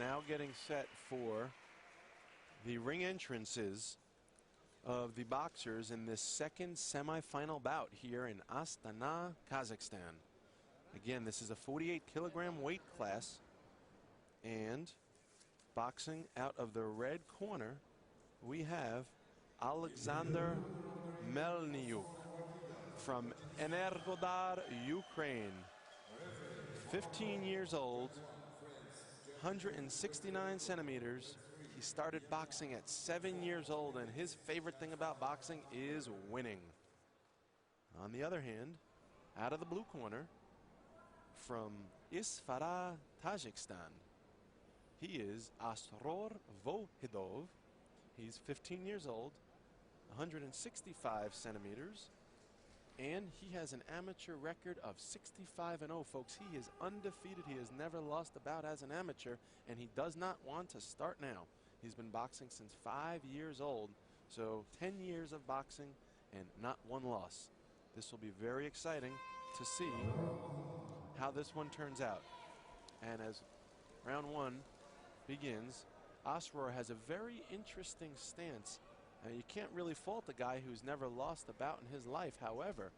now getting set for the ring entrances of the boxers in this second semifinal bout here in Astana, Kazakhstan. Again, this is a 48-kilogram weight class, and boxing out of the red corner, we have Alexander Melniuk from Energodar, Ukraine. 15 years old, 169 centimeters. He started boxing at 7 years old, and his favorite thing about boxing is winning. On the other hand, out of the blue corner, from Isfara, Tajikistan, he is Asror Vohidov. He's 15 years old, 165 centimeters, and he has an amateur record of 65-0, folks. He is undefeated. He has never lost a bout as an amateur, and he does not want to start now. He's been boxing since 5 years old, so 10 years of boxing and not one loss. This will be very exciting to see how this one turns out. And as round one begins, Asror has a very interesting stance. You can't really fault a guy who's never lost a bout in his life. However,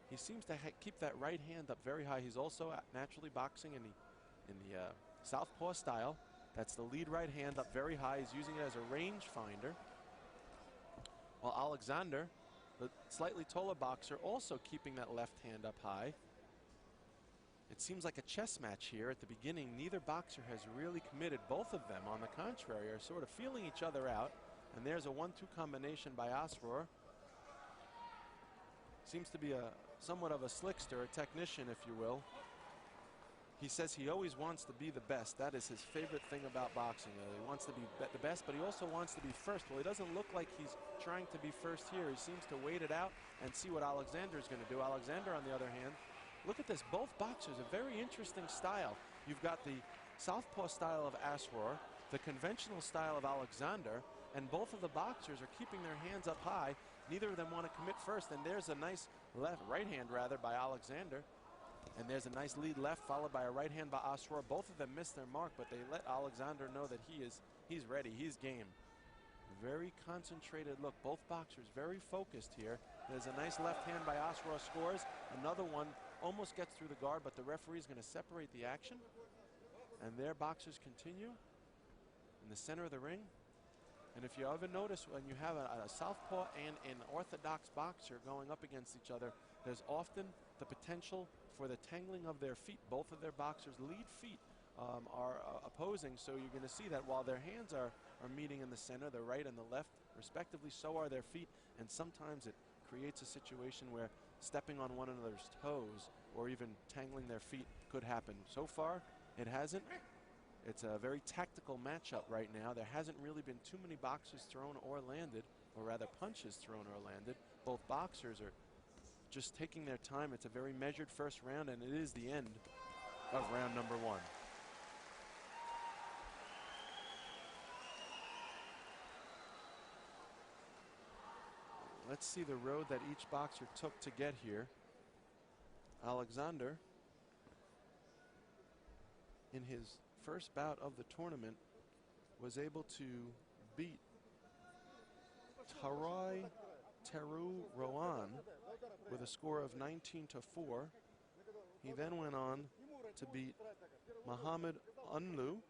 he seems to keep that right hand up very high. He's also naturally boxing in the southpaw style. That's the lead right hand up very high. He's using it as a range finder. While Alexander, the slightly taller boxer, also keeping that left hand up high. It seems like a chess match here at the beginning. Neither boxer has really committed. Both of them, on the contrary, are sort of feeling each other out. And there's a 1-2 combination by Asror. Seems to be somewhat of a slickster, a technician, if you will. He says he always wants to be the best. That is his favorite thing about boxing. He wants to be the best, but he also wants to be first. Well, he doesn't look like he's trying to be first here. He seems to wait it out and see what Alexander is going to do. Alexander, on the other hand, look at this. Both boxers, a very interesting style. You've got the southpaw style of Asror, the conventional style of Alexander, and both of the boxers are keeping their hands up high. Neither of them want to commit first, and there's a nice right hand rather by Alexander. And there's a nice lead left, followed by a right hand by Asror. Both of them missed their mark, but they let Alexander know that he's ready, he's game. Very concentrated look. Both boxers very focused here. There's a nice left hand by Asror, scores. Another one almost gets through the guard, but the referee is going to separate the action. And their boxers continue in the center of the ring. And if you ever notice, when you have a southpaw and an orthodox boxer going up against each other, there's often the potential for the tangling of their feet. Both of their boxers' lead feet are opposing, so you're going to see that while their hands are meeting in the center, the right and the left respectively, so are their feet, and sometimes it creates a situation where stepping on one another's toes or even tangling their feet could happen. So far, it hasn't. It's a very tactical matchup right now. There hasn't really been too many boxes thrown or landed, or rather punches thrown or landed. Both boxers are just taking their time. It's a very measured first round, and it is the end of round number one. Let's see the road that each boxer took to get here. Alexander, in his first bout of the tournament, was able to beat Tarai Teru Rohan with a score of 19-4. He then went on to beat Muhammad Unlu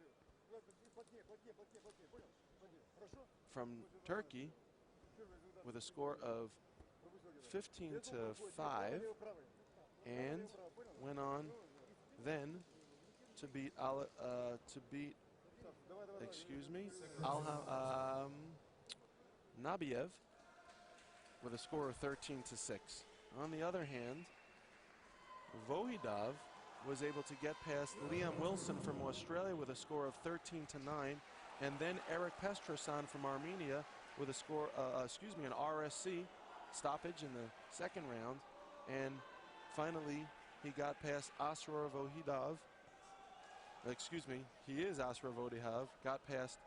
from Turkey with a score of 15-5, and went on then to beat Nabiev with a score of 13-6. On the other hand, Vohidov was able to get past Liam Wilson from Australia with a score of 13-9, and then Eric Pestrosan from Armenia with a score, an RSC stoppage in the second round, and finally he got past Asror Vohidov. He is Asror Vohidov, got past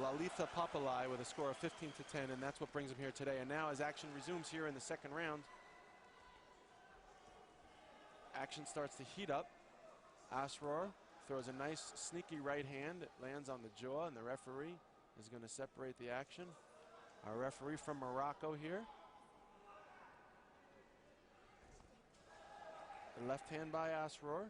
Lalitha Papalai with a score of 15-10, and that's what brings him here today. And now as action resumes here in the second round, action starts to heat up. Asror throws a nice sneaky right hand. It lands on the jaw, and the referee is going to separate the action. Our referee from Morocco here. The left hand by Asrar.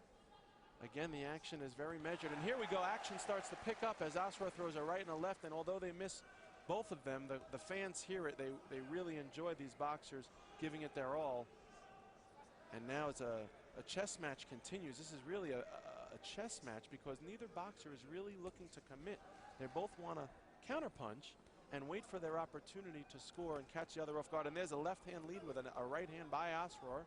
Again, the action is very measured. And here we go. Action starts to pick up as Asrar throws a right and a left. And although they miss both of them, the fans hear it. They really enjoy these boxers giving it their all. And now it's a chess match continues. This is really a chess match because neither boxer is really looking to commit. They both want to counterpunch and wait for their opportunity to score and catch the other off guard. And there's a left hand lead with a right hand by Asrar.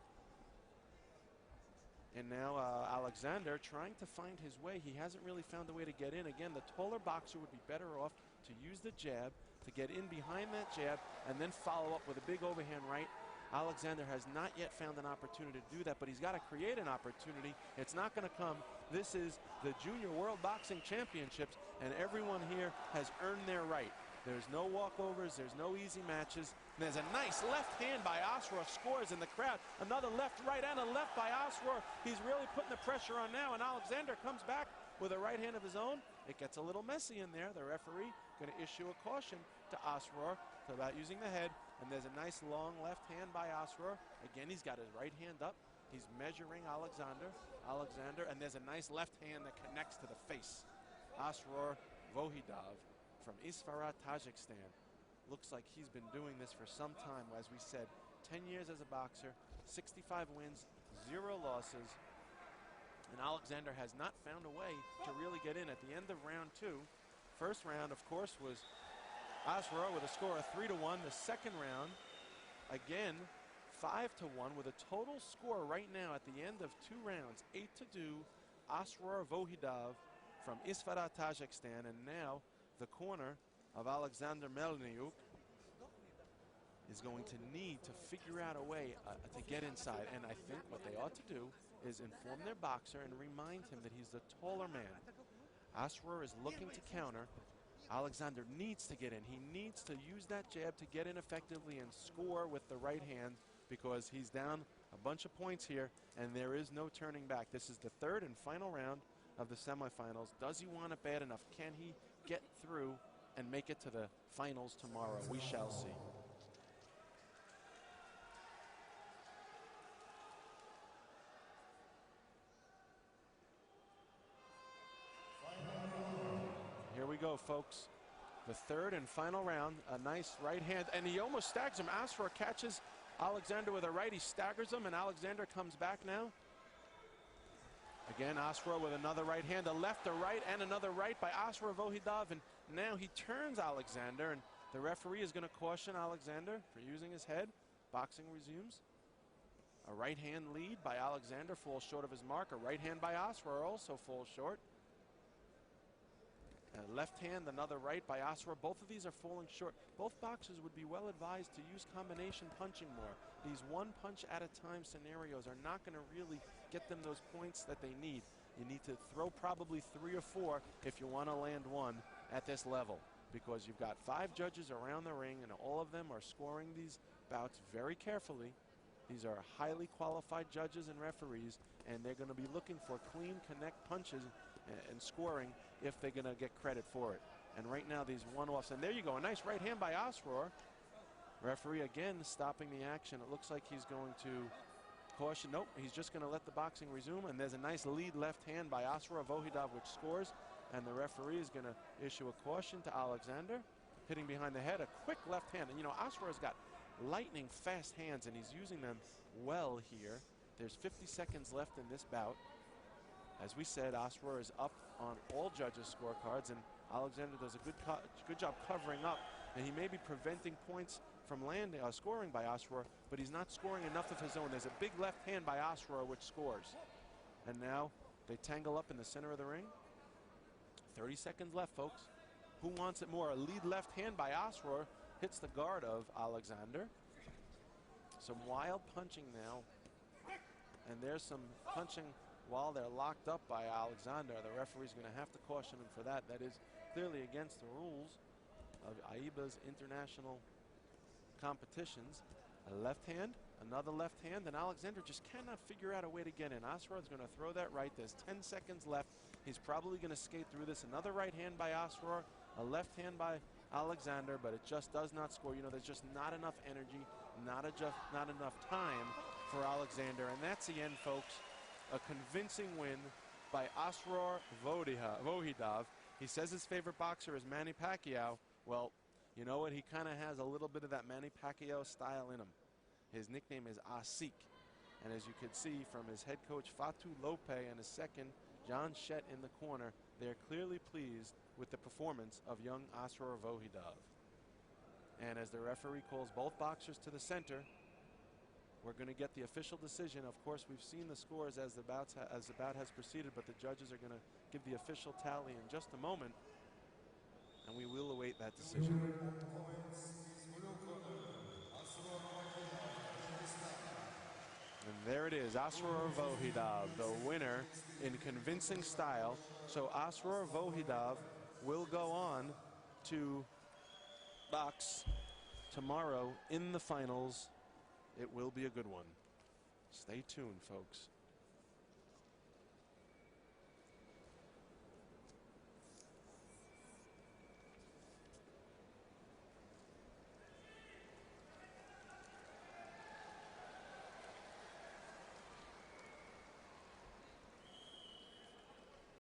And now Alexander trying to find his way. He hasn't really found a way to get in. Again, the taller boxer would be better off to use the jab, to get in behind that jab, and then follow up with a big overhand right. Alexander has not yet found an opportunity to do that, but he's got to create an opportunity. It's not going to come. This is the Junior World Boxing Championships, and everyone here has earned their right. There's no walkovers, there's no easy matches. And there's a nice left hand by Asrar, scores in the crowd. Another left, right, and a left by Asrar. He's really putting the pressure on now, and Alexander comes back with a right hand of his own. It gets a little messy in there. The referee going to issue a caution to Asrar about using the head. And there's a nice long left hand by Asrar. Again, he's got his right hand up. He's measuring Alexander, and there's a nice left hand that connects to the face. Asrar Vohidov from Isfarat, Kazakhstan. Looks like he's been doing this for some time. As we said, 10 years as a boxer, 65 wins, 0 losses. And Alexander has not found a way to really get in at the end of round 2. First round, of course, was Asrar with a score of 3-1. The second round, again, 5-1 with a total score right now at the end of 2 rounds, 8-2. Asrar Vohidov from Isfarat, Kazakhstan, and now the corner of Alexander Melniuk is going to need to figure out a way to get inside. And I think what they ought to do is inform their boxer and remind him that he's the taller man. Asrar is looking to counter. Alexander needs to get in. He needs to use that jab to get in effectively and score with the right hand because he's down a bunch of points here and there is no turning back. This is the third and final round of the semifinals. Does he want it bad enough? Can he get through and make it to the finals tomorrow? We shall see. Here we go, folks. The third and final round. A nice right hand, and he almost staggers him. Asrar catches Alexander with a right. He staggers him, and Alexander comes back now. Again, Asrar with another right hand, a left, a right, and another right by Asrar Vohidov. And now he turns Alexander, and the referee is going to caution Alexander for using his head. Boxing resumes. A right hand lead by Alexander falls short of his mark. A right hand by Asrar also falls short. A left hand, another right by Asrar. Both of these are falling short. Both boxers would be well advised to use combination punching more. These one punch at a time scenarios are not going to really get them those points that they need. You need to throw probably 3 or 4 if you want to land one at this level, because you've got 5 judges around the ring and all of them are scoring these bouts very carefully. These are highly qualified judges and referees, and they're going to be looking for clean connect punches and scoring if they're going to get credit for it. And right now these one-offs, and there you go, a nice right hand by Asrar. Referee again stopping the action. It looks like he's going to caution. Nope, he's just going to let the boxing resume, and there's a nice lead left hand by Asrar Vohidov which scores, and the referee is going to issue a caution to Alexander. Hitting behind the head, a quick left hand. And you know, Asrar's got lightning fast hands and he's using them well here. There's 50 seconds left in this bout. As we said, Asrar is up on all judges' scorecards, and Alexander does a good job covering up, and he may be preventing points from landing, scoring by Asrar, but he's not scoring enough of his own. There's a big left hand by Asrar which scores. And now they tangle up in the center of the ring. 30 seconds left, folks. Who wants it more? A lead left hand by Asrar hits the guard of Alexander. Some wild punching now. And there's some punching while they're locked up by Alexander. The referee's going to have to caution him for that. That is clearly against the rules of AIBA's international competitions. A left hand, another left hand, and Alexander just cannot figure out a way to get in. Asrar is going to throw that right. There's 10 seconds left. He's probably going to skate through this. Another right hand by Asrar, a left hand by Alexander, but it just does not score. You know, there's just not enough energy, not enough time for Alexander. And that's the end, folks. A convincing win by Asrar Vohidov. He says his favorite boxer is Manny Pacquiao. Well, you know what? He kind of has a little bit of that Manny Pacquiao style in him. His nickname is Asik. And as you can see from his head coach Fatu Lope and his second, John Shett, in the corner, they're clearly pleased with the performance of young Asrar Vohidov. And as the referee calls both boxers to the center, we're going to get the official decision. Of course, we've seen the scores as the bout has proceeded, but the judges are going to give the official tally in just a moment, and we will await that decision. And there it is, Asrar Vohidov, the winner in convincing style. So Asrar Vohidov will go on to box tomorrow in the finals. It will be a good one. Stay tuned, folks.